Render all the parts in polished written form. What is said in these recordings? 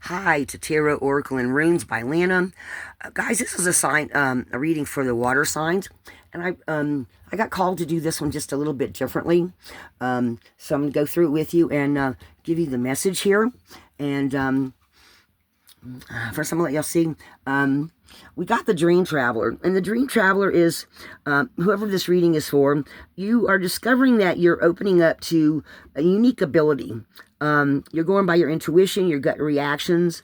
Hi to Tarot, Oracle, and Runes by Lana. Guys, this is a reading for the water signs, and I got called to do this one just a little bit differently. So I'm gonna go through it with you and give you the message here. And first, I'm gonna let y'all see. We got the Dream Traveler, and the Dream Traveler is whoever this reading is for. You are discovering that you're opening up to a unique ability. You're going by your intuition, your gut reactions.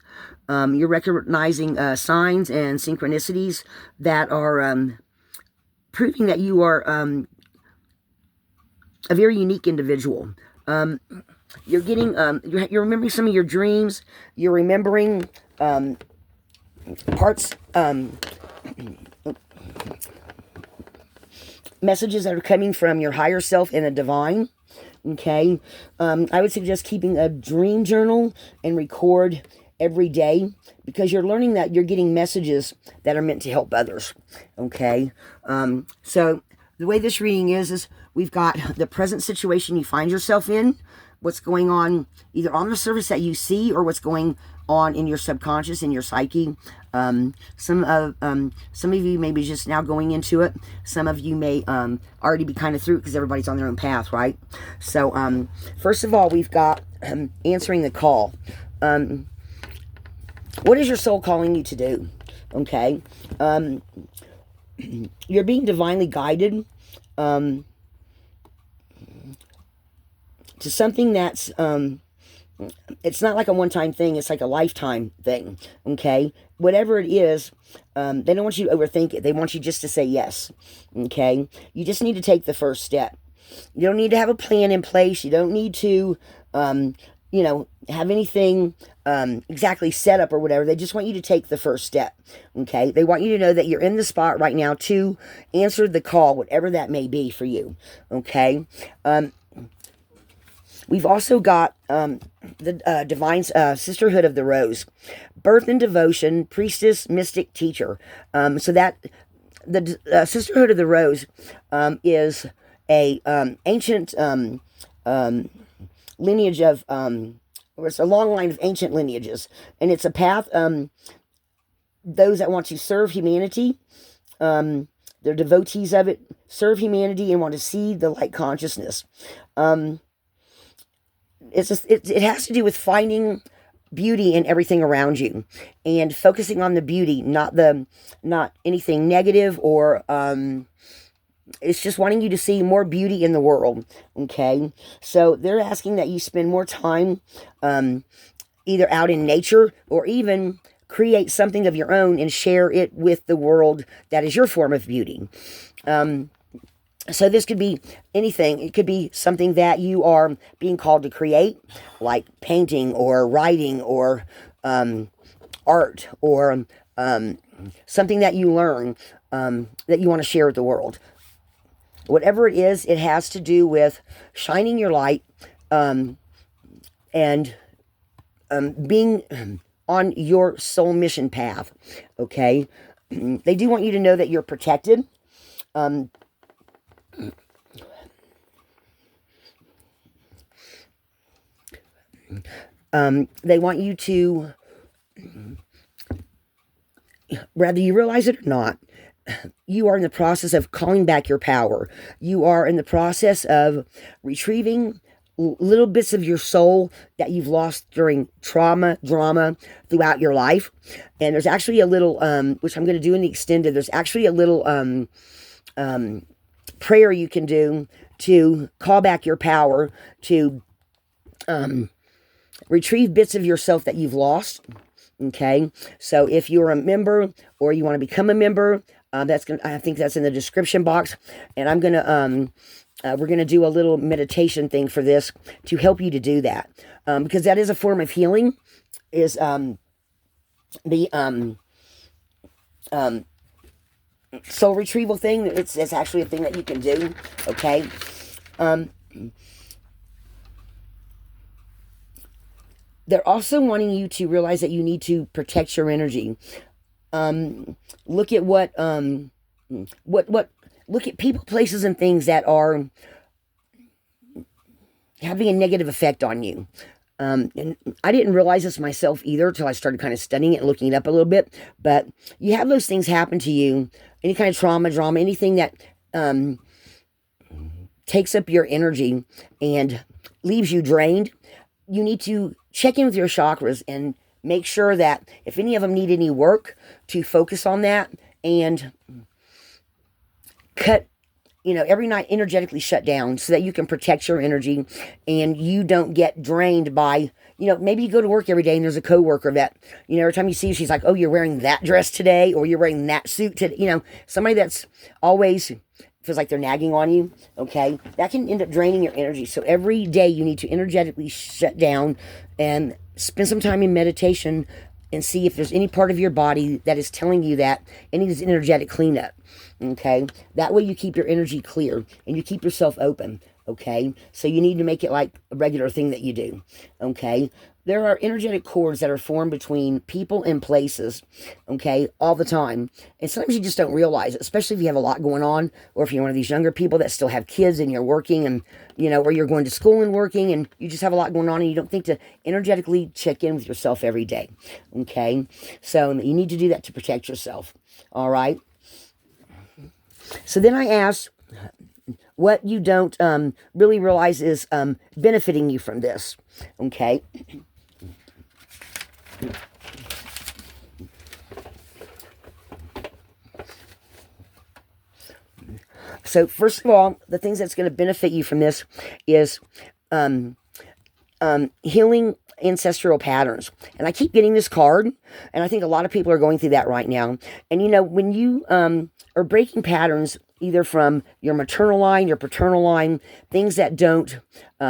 You're recognizing signs and synchronicities that are proving that you are a very unique individual. You're getting, you're remembering some of your dreams. You're remembering parts, messages that are coming from your higher self and the divine. Okay, I would suggest keeping a dream journal and record every day, because you're learning that you're getting messages that are meant to help others. Okay, so the way this reading is we've got the present situation you find yourself in, what's going on either on the surface that you see or what's going on in your subconscious, in your psyche. Some of you may be just now going into it. Some of you may already be kind of through it because everybody's on their own path, right? So first of all, we've got answering the call. What is your soul calling you to do? Okay, you're being divinely guided to something that's it's not like a one-time thing, it's like a lifetime thing. Okay, whatever it is, they don't want you to overthink it. They want you just to say yes. Okay, you just need to take the first step. You don't need to have a plan in place. You don't need to have anything exactly set up or whatever. They just want you to take the first step. Okay, they want you to know that you're in the spot right now to answer the call, whatever that may be for you. Okay, we've also got the Divine Sisterhood of the Rose. Birth and devotion, priestess, mystic, teacher. So that the Sisterhood of the Rose is a ancient lineage of, it's a long line of ancient lineages. And it's a path, those that want to serve humanity, they're devotees of it, serve humanity and want to see the light consciousness. It has to do with finding beauty in everything around you and focusing on the beauty, not anything negative, or it's just wanting you to see more beauty in the world. Okay, so they're asking that you spend more time either out in nature or even create something of your own and share it with the world that is your form of beauty. So this could be anything. It could be something that you are being called to create, like painting or writing or art, or something that you learn that you want to share with the world. Whatever it is, it has to do with shining your light and being on your soul mission path. Okay? They do want you to know that you're protected. They want you to, whether you realize it or not, you are in the process of calling back your power. You are in the process of retrieving little bits of your soul that you've lost during drama throughout your life. And there's actually a little, which I'm going to do in the extended, there's actually a little prayer you can do to call back your power, to retrieve bits of yourself that you've lost. Okay, so if you're a member or you want to become a member, I think that's in the description box, and I'm gonna we're gonna do a little meditation thing for this to help you to do that, because that is a form of healing. Is the soul retrieval thing. It's actually a thing that you can do. Okay. They're also wanting you to realize that you need to protect your energy. Look at look at people, places, and things that are having a negative effect on you. And I didn't realize this myself either until I started kind of studying it and looking it up a little bit. But you have those things happen to you, any kind of trauma, drama, anything that takes up your energy and leaves you drained. You need to check in with your chakras and make sure that if any of them need any work, to focus on that and cut, every night energetically shut down so that you can protect your energy and you don't get drained by, maybe you go to work every day and there's a coworker that, every time you see, she's like, oh, you're wearing that dress today, or you're wearing that suit today, somebody that's always feels like they're nagging on you, okay? That can end up draining your energy. So every day you need to energetically shut down and spend some time in meditation and see if there's any part of your body that is telling you that it needs energetic cleanup, okay? That way you keep your energy clear and you keep yourself open, okay? So you need to make it like a regular thing that you do, okay? There are energetic cords that are formed between people and places, okay, all the time. And sometimes you just don't realize it, especially if you have a lot going on, or if you're one of these younger people that still have kids and you're working and, or you're going to school and working and you just have a lot going on and you don't think to energetically check in with yourself every day, okay? So you need to do that to protect yourself, all right? So then I asked what you don't really realize is benefiting you from this, okay? So first of all, the things that's going to benefit you from this is healing ancestral patterns. And I keep getting this card, and I think a lot of people are going through that right now. And when you are breaking patterns, either from your maternal line, your paternal line, things that don't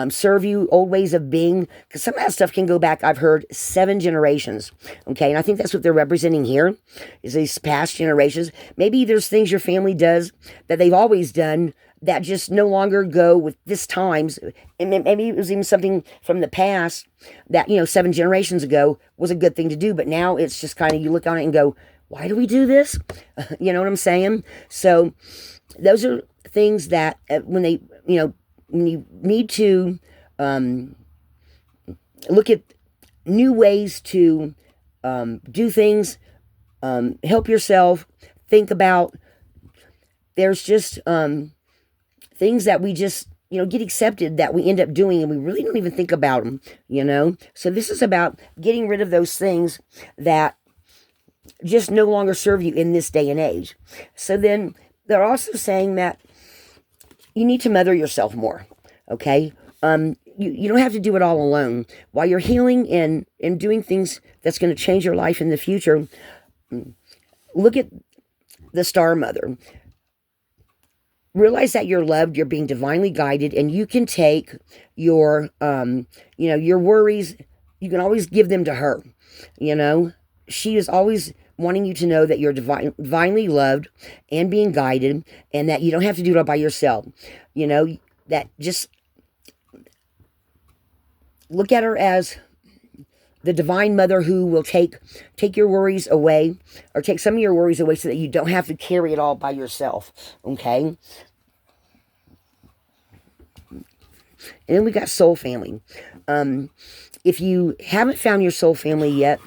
serve you, old ways of being, because some of that stuff can go back, I've heard, 7 generations, okay? And I think that's what they're representing here, is these past generations. Maybe there's things your family does that they've always done that just no longer go with this times, and maybe it was even something from the past that, 7 generations ago was a good thing to do, but now it's just kind of, you look on it and go, why do we do this? You know what I'm saying? So those are things that when you need to look at new ways to do things, help yourself, think about, there's just things that we just, get accepted that we end up doing and we really don't even think about them, So this is about getting rid of those things that just no longer serve you in this day and age. So then they're also saying that you need to mother yourself more, okay? You don't have to do it all alone. While you're healing and doing things that's going to change your life in the future, look at the Star Mother. Realize that you're loved, you're being divinely guided, and you can take your, your worries, you can always give them to her, She is always wanting you to know that you're divinely loved and being guided, and that you don't have to do it all by yourself. That just look at her as the divine mother who will take your worries away, or take some of your worries away so that you don't have to carry it all by yourself, okay? And then we got soul family. If you haven't found your soul family yet,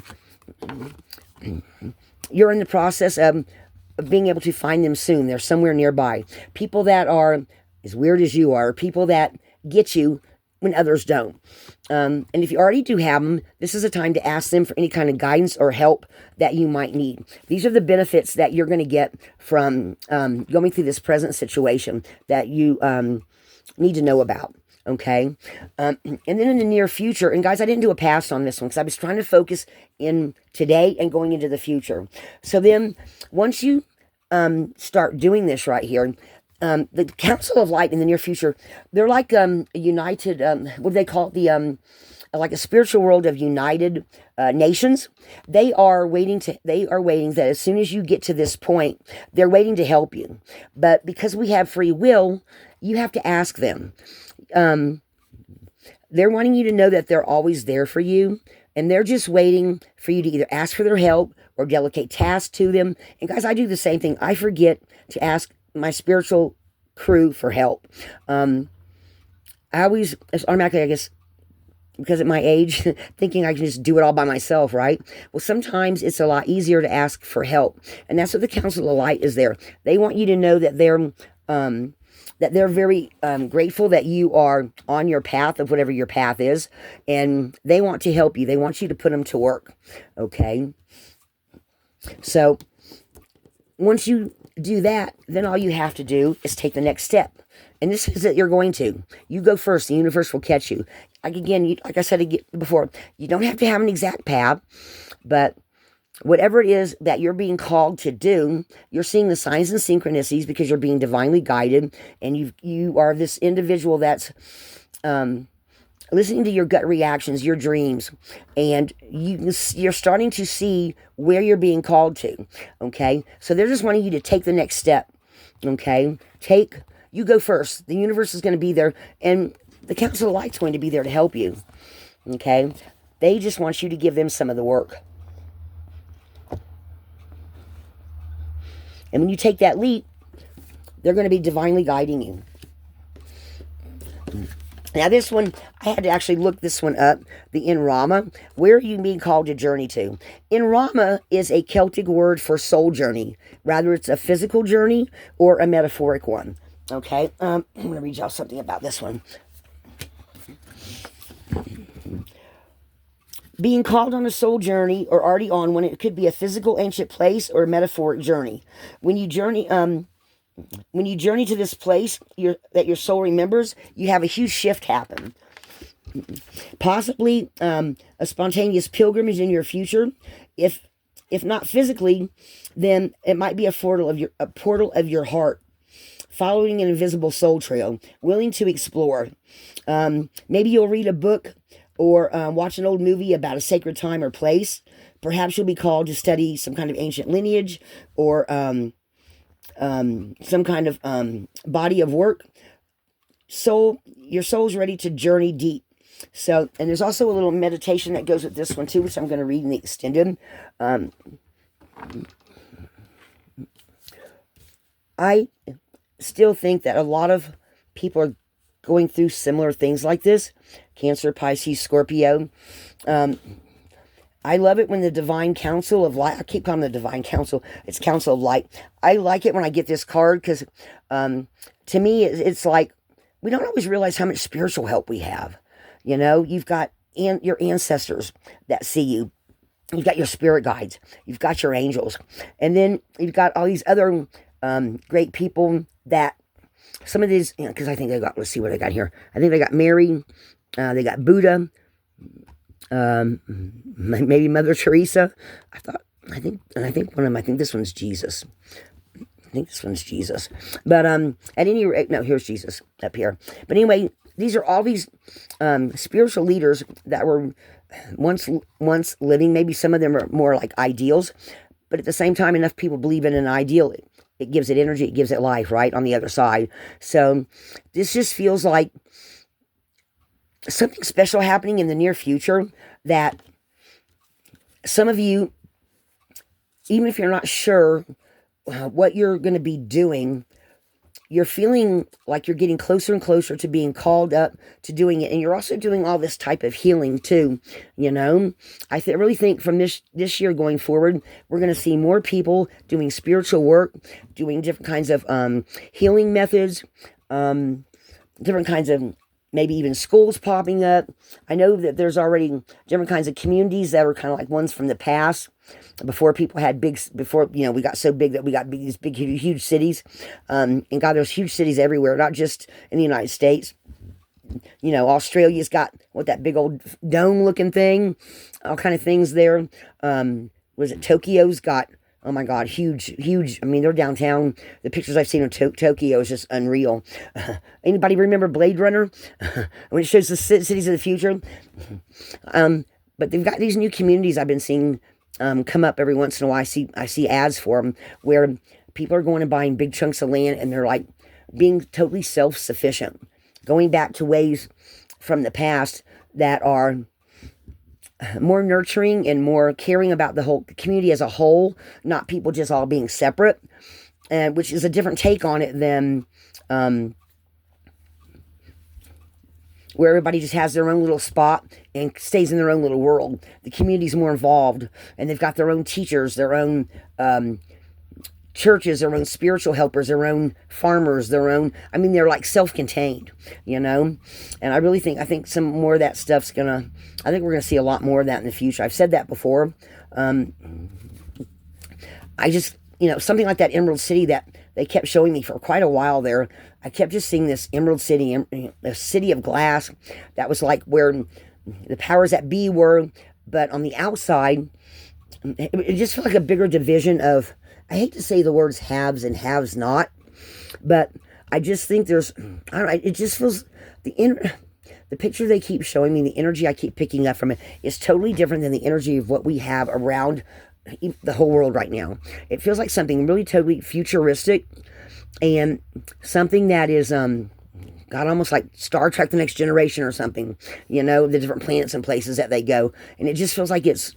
you're in the process of being able to find them soon. They're somewhere nearby. People that are as weird as you are, people that get you when others don't. And if you already do have them, this is a time to ask them for any kind of guidance or help that you might need. These are the benefits that you're going to get from going through this present situation that you need to know about. Okay. And then in the near future, and guys, I didn't do a pass on this one because I was trying to focus in today and going into the future. So then once you start doing this right here, the Council of Light in the near future, they're like a united, what do they call it? Like a spiritual world of united nations. They are waiting that as soon as you get to this point, they're waiting to help you. But because we have free will, you have to ask them. They're wanting you to know that they're always there for you, and they're just waiting for you to either ask for their help or delegate tasks to them. And guys, I do the same thing. I forget to ask my spiritual crew for help. I always, automatically, I guess, because at my age, thinking I can just do it all by myself, right? Well, sometimes it's a lot easier to ask for help. And that's what the Council of Light is there. They want you to know that they're very grateful that you are on your path of whatever your path is, and they want to help you. They want you to put them to work, okay? So once you do that, then all you have to do is take the next step. And this is that you're going to. You go first. The universe will catch you. Like again, like I said before, you don't have to have an exact path, but whatever it is that you're being called to do, you're seeing the signs and synchronicities because you're being divinely guided, and you are this individual that's listening to your gut reactions, your dreams, and you're starting to see where you're being called to, okay? So they're just wanting you to take the next step, okay? You go first. The universe is going to be there, and the Council of Light's going to be there to help you, okay? They just want you to give them some of the work. And when you take that leap, they're going to be divinely guiding you. Now this one, I had to actually look this one up, the Inrama. Where are you being called to journey to? Inrama is a Celtic word for soul journey. Rather, it's a physical journey or a metaphoric one. Okay, I'm going to read y'all something about this one. Being called on a soul journey or already on one, it could be a physical ancient place or a metaphoric journey. When you journey to this place that your soul remembers, you have a huge shift happen. Possibly a spontaneous pilgrimage in your future. If not physically, then it might be a portal of your heart, following an invisible soul trail, willing to explore. Maybe you'll read a book or watch an old movie about a sacred time or place. Perhaps you'll be called to study some kind of ancient lineage or some kind of body of work. Your soul's ready to journey deep. So, and there's also a little meditation that goes with this one too, which I'm going to read in the extended. I still think that a lot of people are going through similar things like this. Cancer, Pisces, Scorpio. I love it when the Divine Council of Light, I keep calling the Divine Council, it's Council of Light. I like it when I get this card because to me, it's like, we don't always realize how much spiritual help we have. You know, you've got your ancestors that see you. You've got your spirit guides. You've got your angels. And then you've got all these other great people that, some of these, because I think let's see what I got here. I think they got Mary, they got Buddha, maybe Mother Teresa. I think this one's Jesus. I think this one's Jesus. But at any rate, no, here's Jesus up here. But anyway, these are all these spiritual leaders that were once living. Maybe some of them are more like ideals, but at the same time, enough people believe in an ideal. It gives it energy, it gives it life, right, on the other side. So this just feels like something special happening in the near future, that some of you, even if you're not sure what you're going to be doing, you're feeling like you're getting closer and closer to being called up to doing it. And you're also doing all this type of healing too, you know. I really think from this year going forward, we're going to see more people doing spiritual work, doing different kinds of healing methods, different kinds of maybe even schools popping up. I know that there's already different kinds of communities that are kind of like ones from the past, before people had we got so big that we got these big, huge cities. And God, there's huge cities everywhere, not just in the United States. You know, Australia's got that big old dome looking thing, all kind of things there. Tokyo's got, oh my God, huge. I mean, they're downtown. The pictures I've seen of Tokyo is just unreal. Anybody remember Blade Runner? When it shows the cities of the future? But they've got these new communities I've been seeing come up every once in a while. I see ads for them where people are going and buying big chunks of land, and they're like being totally self-sufficient, going back to ways from the past that are more nurturing and more caring about the whole community as a whole, not people just all being separate, which is a different take on it than where everybody just has their own little spot and stays in their own little world. The community's more involved, and they've got their own teachers, their own churches, their own spiritual helpers, their own farmers, their own, I mean, they're like self-contained, you know? And I think some more of that stuff's I think we're gonna see a lot more of that in the future. I've said that before. I just, something like that Emerald City that they kept showing me for quite a while there. I kept just seeing this Emerald City, a city of glass that was like where the powers that be were, but on the outside, it just felt like a bigger division of, I hate to say the words haves and haves not, but I just think there's, I don't know, it just feels, the picture they keep showing me, the energy I keep picking up from it is totally different than the energy of what we have around the whole world right now. It feels like something really totally futuristic and something that is, God, almost like Star Trek The Next Generation or something, the different planets and places that they go. And it just feels like it's,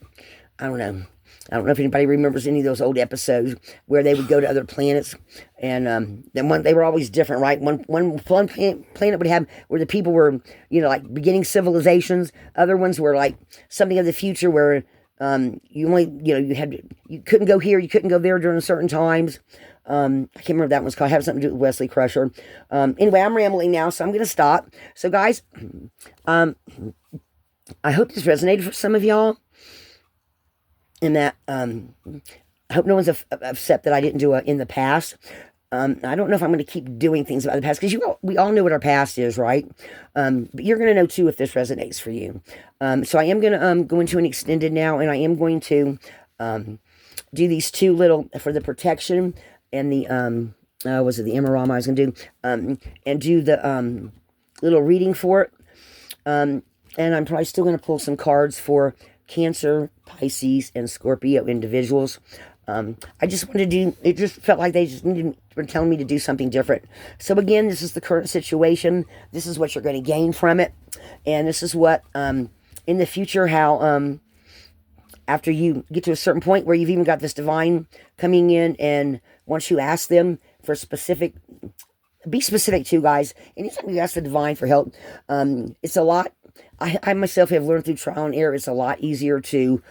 I don't know. I don't know if anybody remembers any of those old episodes where they would go to other planets, and then they were always different, right? One planet would have where the people were, like beginning civilizations. Other ones were like something of the future where you only, you couldn't go here, you couldn't go there during certain times. I can't remember what that one's called. It had something to do with Wesley Crusher. Anyway, I'm rambling now, so I'm going to stop. So, guys, I hope this resonated for some of y'all. And that, I hope no one's upset that I didn't do in the past. I don't know if I'm going to keep doing things about the past, because we all know what our past is, right? But you're going to know, too, if this resonates for you. So I am going to go into an extended now, and I am going to do these two little, for the protection, and the, was it the Amarama I was going to do, and do the little reading for it. And I'm probably still going to pull some cards for Cancer, Pisces, and Scorpio individuals. I just wanted to do, it just felt like they just were telling me to do something different. So again, this is the current situation. This is what you're going to gain from it. And this is what, in the future, how, after you get to a certain point where you've even got this divine coming in, and once you ask them for specific, be specific too, guys. Anytime you ask the divine for help, it's a lot. I myself have learned through trial and error, it's a lot easier to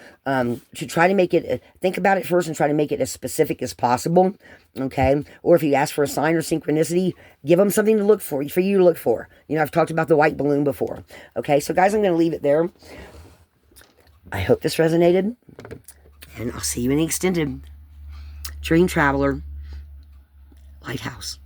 try to make it, think about it first and try to make it as specific as possible, okay? Or if you ask for a sign or synchronicity, give them something to look for you to look for. I've talked about the white balloon before, okay? So, guys, I'm going to leave it there. I hope this resonated, and I'll see you in the extended. Dream Traveler Lighthouse.